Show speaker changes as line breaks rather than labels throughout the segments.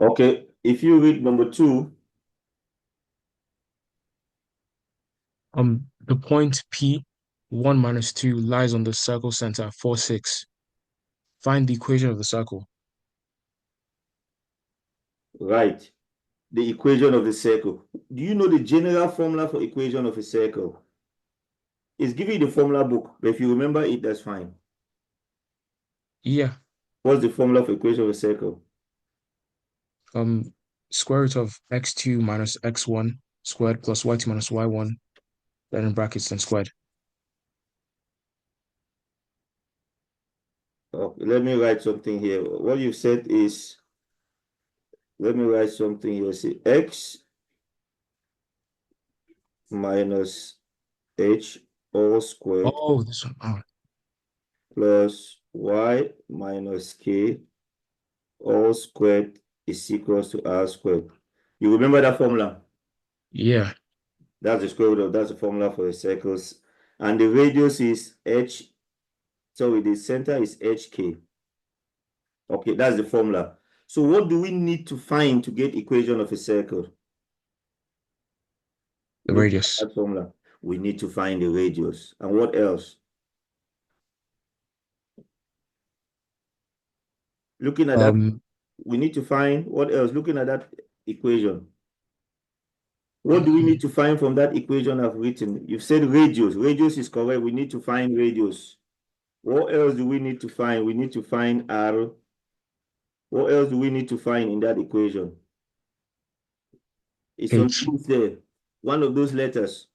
Okay, if you read number 2,
The point P, 1 minus 2, lies on the circle center at 4, 6. Find the equation of the circle.
right, the equation of the circle. Do you know the general formula for equation of a circle? It's giving you the formula book, but if you remember it, that's fine.
Yeah.
What's the formula for equation of a circle?
Um, Square root of x2 minus x1 squared plus y2 minus y1, then in brackets, then squared.
Okay, let me write something here. What you said is, let me write something here. See, x minus h all squared
Oh, this one. Oh,
plus y minus k all squared is equals to r squared. You remember that formula?
yeah.
That's the square root of, that's the formula for the circles. And the radius is h, so the center is hk. Okay, that's the formula. So what do we need to find to get equation of a circle?
The
Look at
radius.
that formula. We need to find the radius. And what else? Looking at that,
Um,
we need to find what else? Looking at that equation. What do we need to find from that equation I've written? You've said radius. Radius is correct. We need to find radius. What else do we need to find? We need to find r. What else do we need to find in that equation? It's on
H.
there. One of those letters.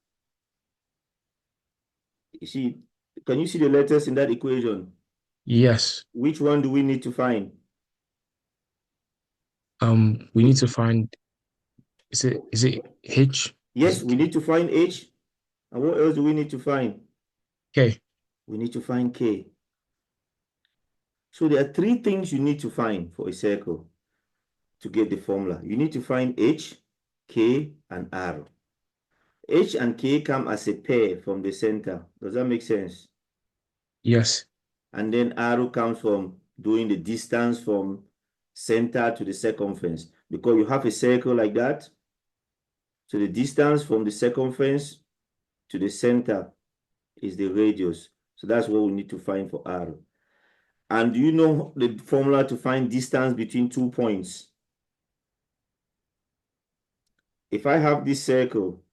You see, can you see the letters in that equation?
Yes.
Which one do we need to find?
We need to find, is it H? Is
Yes,
it
we
K?
need to find h. And what else do we need to find?
K.
We need to find k. So there are 3 things you need to find for a circle to get the formula. You need to find h, k, and r. H and k come as a pair from the center. Does that make sense?
Yes.
And then r comes from doing the distance from center to the circumference. Because you have a circle like that, so the distance from the circumference to the center is the radius. So that's what we need to find for r. And do you know the formula to find distance between 2 points? If I have this circle,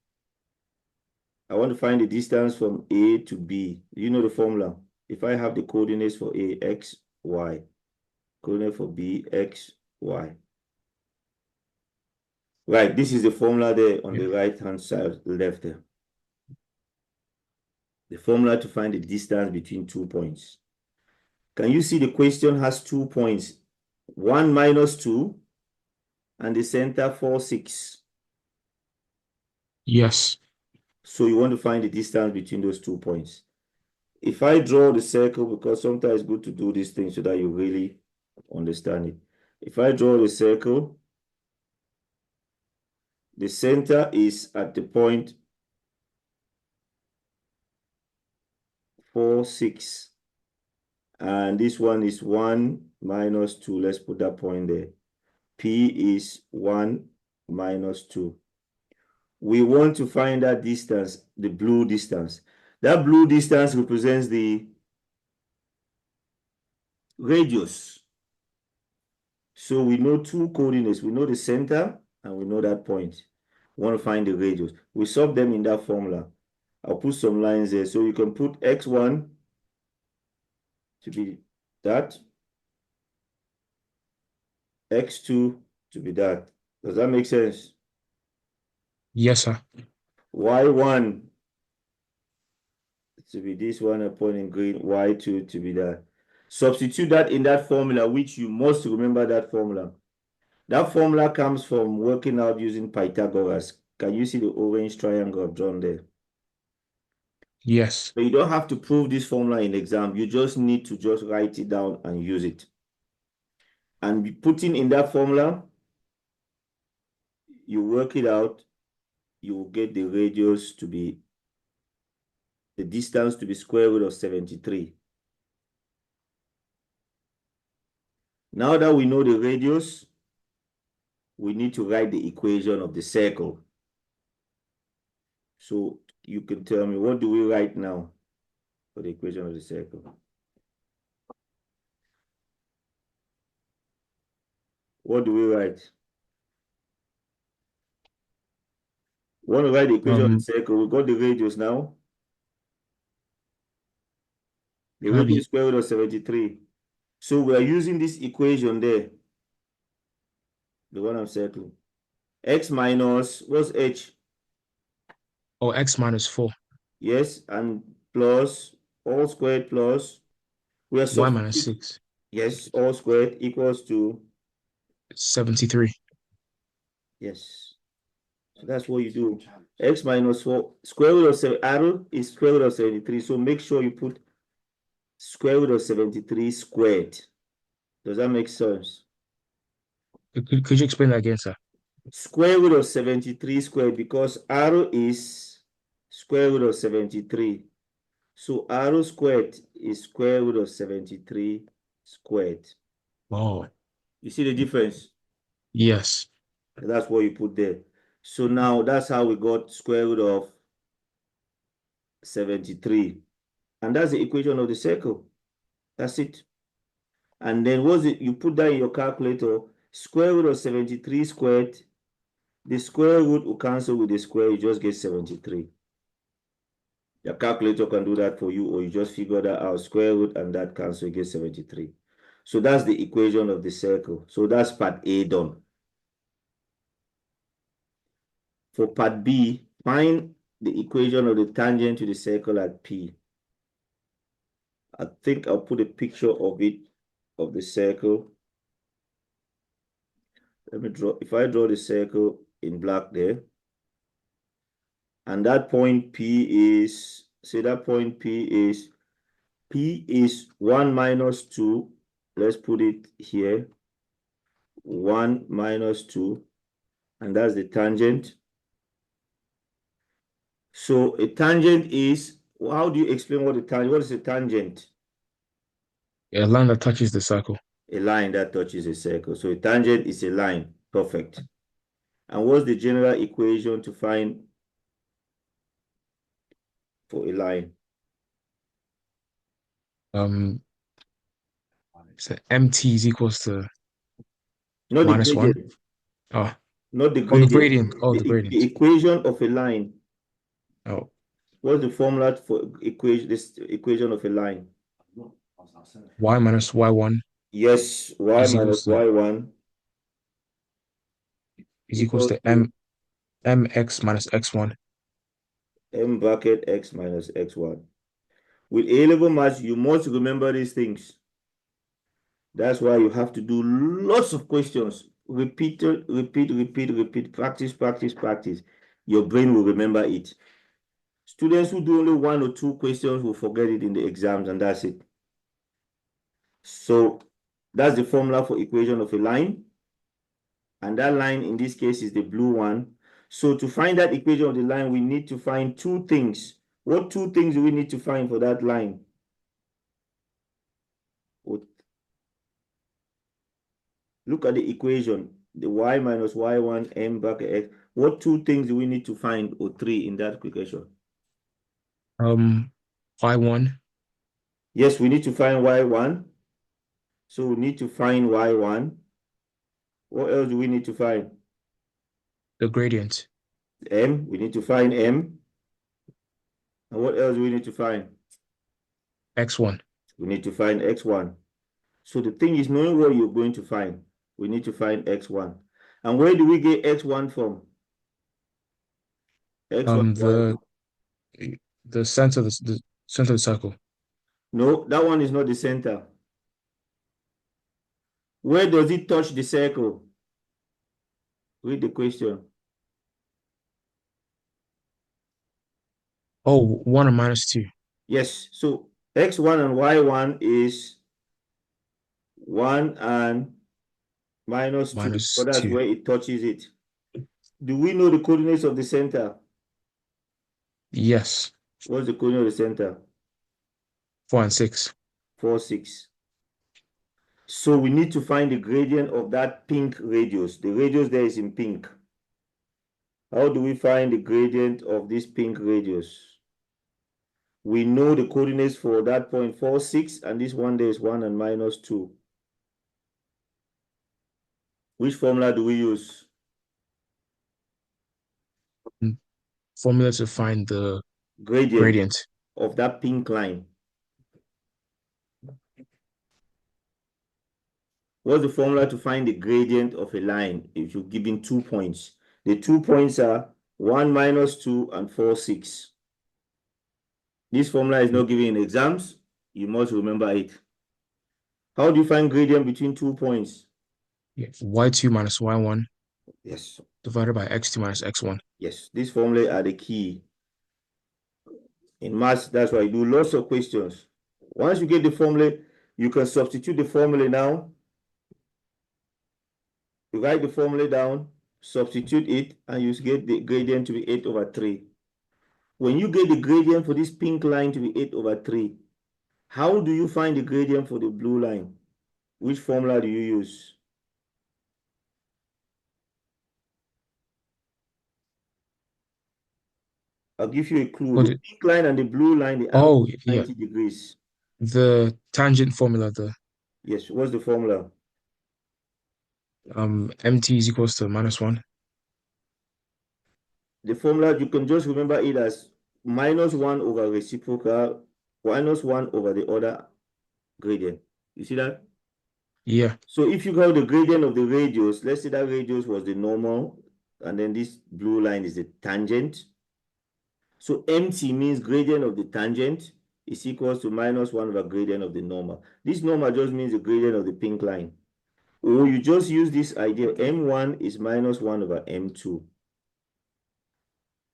I want to find the distance from A to B. You know the formula. If I have the coordinates for A, X, Y, coordinate for B, X, Y. Right, this is the formula there on
Yeah.
the right-hand side, left there. The formula to find the distance between 2 points. Can you see the question has 2 points? 1 minus 2 and the center 4, 6.
Yes.
So you want to find the distance between those 2 points. If I draw the circle, because sometimes it's good to do these things so that you really understand it. If I draw the circle, the center is at the point 4, 6. And this one is 1 minus 2. Let's put that point there. P is 1 minus 2. We want to find that distance, the blue distance. That blue distance represents the radius. So we know 2 coordinates. We know the center and we know that point. We want to find the radius. We solve them in that formula. I'll put some lines there. So you can put x1 to be that, x2 to be that. Does that make sense?
Yes, sir.
y1 to be this one, a point in green, y2 to be that. Substitute that in that formula, which you must remember that formula. That formula comes from working out using Pythagoras. Can you see the orange triangle I've drawn there?
Yes.
So you don't have to prove this formula in exam. You just need to just write it down and use it. And putting in that formula, you work it out, you will get the radius to be, the distance to be square root of 73. Now that we know the radius, we need to write the equation of the circle. So you can tell me, what do we write now for the equation of the circle? What do we write? Want to write the equation of the circle? We got the radius now. The radius is square root of 73. So we are using this equation there, the one I'm circling. X minus, what's H?
Oh, x minus 4.
Yes, and plus all squared plus, we are
Y minus 6.
Yes, all squared equals to
73.
Yes. So that's what you do. X minus 4, square root of 7, R is square root of 73. So make sure you put square root of 73 squared. Does that make sense?
Could you explain that again, sir?
Square root of 73 squared, because R is square root of 73. So R squared is square root of 73 squared.
Oh,
You see the difference?
yes.
That's what you put there. So now that's how we got square root of 73. And that's the equation of the circle. That's it. And then what's it? You put that in your calculator. Square root of 73 squared. The square root will cancel with the square. You just get 73. Your calculator can do that for you, or you just figure that out. Square root and that cancel, you get 73. So that's the equation of the circle. So that's part A done. For part B, find the equation of the tangent to the circle at P. I think I'll put a picture of it, of the circle. Let me draw, if I draw the circle in black there, and that point P is, say that point P is 1 minus 2. Let's put it here. 1 minus 2, and that's the tangent. So a tangent is, how do you explain what a tangent? What is a tangent?
A line that touches the circle.
A line that touches a circle. So a tangent is a line. Perfect. And what's the general equation to find for a line?
So MT is equals to
Not the
minus 1.
gradient.
Oh,
Not the
oh, the
gradient.
gradient. Oh, the gradient.
The equation of a line.
Oh,
What's the formula for this equation of a line?
y minus y1
Yes, y
is
minus
equals to
y1
is equals
equals
to
to
mx minus x1.
m bracket x minus x1. With A-level maths, you must remember these things. That's why you have to do lots of questions. Repeat, practice, practice, practice. Your brain will remember it. Students who do only 1 or 2 questions will forget it in the exams, and that's it. So that's the formula for equation of a line. And that line in this case is the blue one. So to find that equation of the line, we need to find 2 things. What 2 things do we need to find for that line? Look at the equation, the y minus y1 m bracket x. What 2 things do we need to find, or 3 in that equation?
Y1.
Yes, we need to find y1. So we need to find y1. What else do we need to find?
The gradient.
M, we need to find m. And what else do we need to find?
X1.
We need to find x1. So the thing is, knowing what you're going to find, we need to find x1. And where do we get x1 from?
X1, the center of the center of the circle.
No, that one is not the center. Where does it touch the circle? Read the question.
Oh, 1 and minus 2.
Yes, so x1 and y1 is 1 and minus 2. So that's
2.
where it touches it. Do we know the coordinates of the center?
Yes.
What's the coordinate of the center?
4 and 6.
4, 6. So we need to find the gradient of that pink radius. The radius there is in pink. How do we find the gradient of this pink radius? We know the coordinates for that point 4, 6, and this one there is 1 and minus 2. Which formula do we use?
Formula to find the
Gradient of that pink line. What's the formula to find the gradient of a line if you're given 2 points? The 2 points are 1 minus 2 and 4, 6. This formula is not given in exams. You must remember it. How do you find gradient between 2 points?
y2 minus y1.
Yes.
Divided by x2 minus x1.
Yes, these formulae are the key. In maths, that's why I do lots of questions. Once you get the formula, you can substitute the formula now. You write the formula down, substitute it, and you get the gradient to be 8 over 3. When you get the gradient for this pink line to be 8 over 3, how do you find the gradient for the blue line? Which formula do you use? I'll give you a clue. The pink line and the blue line, the angle is 90 degrees.
The tangent formula,
Yes, what's the formula?
mt is equals to -1.
The formula, you can just remember it as -1 over reciprocal, -1 over the other gradient. You see that?
Yeah.
So if you have the gradient of the radius, let's say that radius was the normal, and then this blue line is the tangent. So mt means gradient of the tangent is equals to -1 over gradient of the normal. This normal just means the gradient of the pink line. Or you just use this idea, m1 is -1 over m2.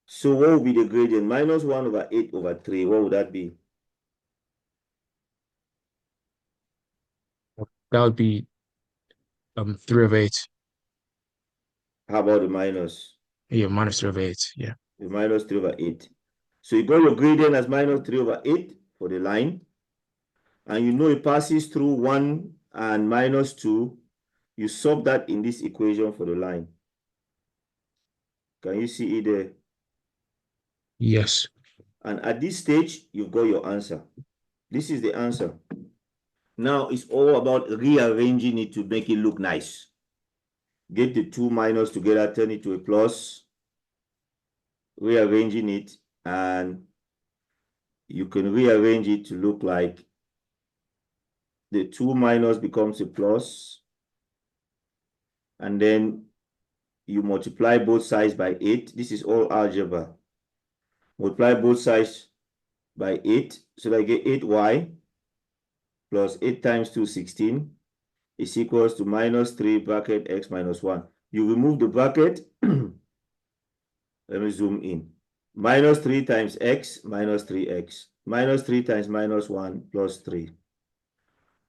So what would be the gradient? -1 over 8 over 3. What would that be?
That would be 3 over 8.
How about the minus?
Yeah, -3 over 8. Yeah.
The -3 over 8. So you got your gradient as -3 over 8 for the line. And you know it passes through 1 and -2. You sub that in this equation for the line. Can you see it there?
Yes.
And at this stage, you've got your answer. This is the answer. Now it's all about rearranging it to make it look nice. Get the 2 minus together, turn it to a plus, rearranging it, and you can rearrange it to look like the 2 minus becomes a plus, and then you multiply both sides by 8. This is all algebra. Multiply both sides by 8, so that I get 8y plus 8 times 2, 16, is equals to -3 bracket x minus 1. You remove the bracket. Let me zoom in. -3 times x minus 3x. -3 times -1 plus 3.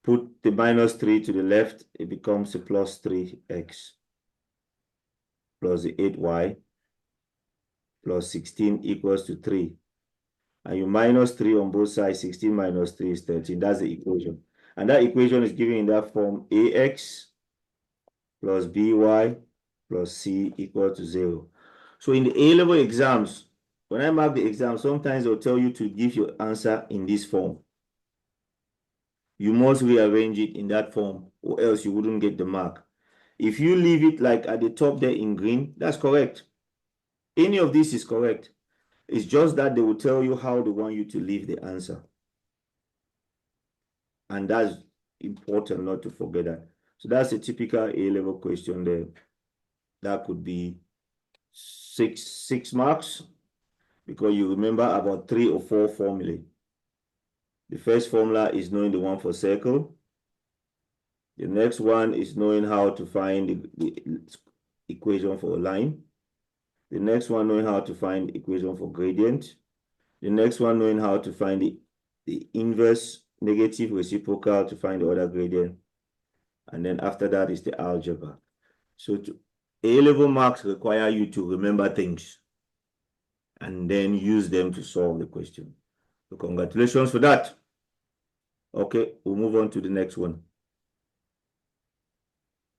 Put the -3 to the left, it becomes a plus 3x plus the 8y plus 16 equals to 3. And you minus 3 on both sides. 16 minus 3 is 13. That's the equation. And that equation is given in that form: ax plus by plus c equal to 0. So in the A-level exams, when I mark the exam, sometimes they'll tell you to give your answer in this form. You must rearrange it in that form, or else you wouldn't get the mark. If you leave it like at the top there in green, that's correct. Any of this is correct. It's just that they will tell you how they want you to leave the answer. And that's important not to forget that. So that's a typical A-level question there. That could be six marks, because you remember about 3 or 4 formulae. The first formula is knowing the one for circle. The next one is knowing how to find the equation for a line. The next one, knowing how to find the equation for gradient. The next one, knowing how to find the inverse negative reciprocal to find the other gradient. And then after that is the algebra. So A-level marks require you to remember things and then use them to solve the question. So congratulations for that. Okay, we'll move on to the next one.